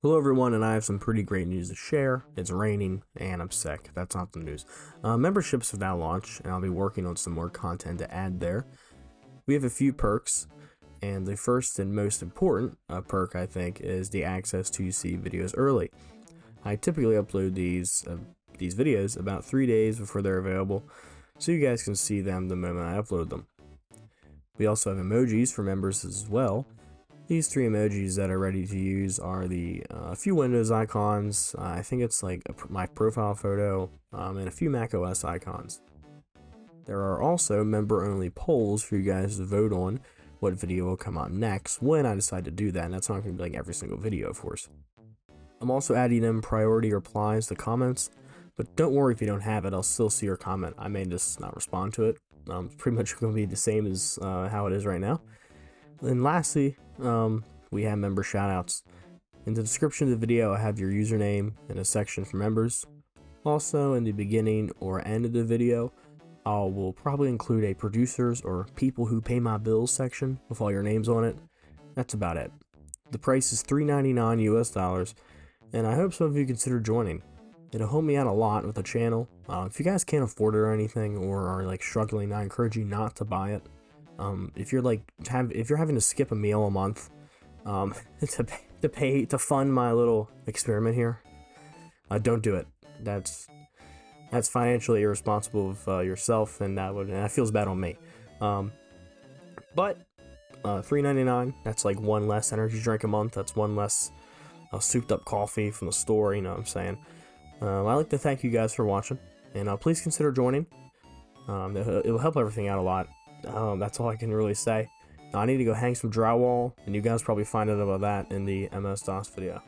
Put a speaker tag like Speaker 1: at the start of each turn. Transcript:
Speaker 1: Hello everyone, and I have some pretty great news to share. It's raining and I'm sick. That's not the news. Memberships have now launched, and I'll be working on some more content to add there. We have a few perks, and the first and most important perk, I think, is the access to see videos early. I typically upload these videos about 3 days before they're available, so you guys can see them the moment I upload them. We also have emojis for members as well. These three emojis that are ready to use are the few Windows icons, I think it's like my profile photo, and a few Mac OS icons. There are also member-only polls for you guys to vote on what video will come out next when I decide to do that, and that's not going to be like every single video, of course. I'm also adding in priority replies to comments, but don't worry if you don't have it, I'll still see your comment. I may just not respond to it. It's pretty much going to be the same as how it is right now. And lastly, we have member shoutouts. In the description of the video, I have your username and a section for members. Also, in the beginning or end of the video, I will probably include a producers or people who pay my bills section with all your names on it. That's about it. The price is $3.99 US, and I hope some of you consider joining. It'll help me out a lot with the channel. If you guys can't afford it or anything, or are like struggling, I encourage you not to buy it. If you're having to skip a meal a month to fund my little experiment here, don't do it. That's financially irresponsible of yourself, and that feels bad on me. But $3.99, that's like one less energy drink a month. That's one less souped up coffee from the store. You know what I'm saying? I'd like to thank you guys for watching, and please consider joining. It will help everything out a lot. That's all I can really say. Now, I need to go hang some drywall, and you guys probably find out about that in the MS-DOS video.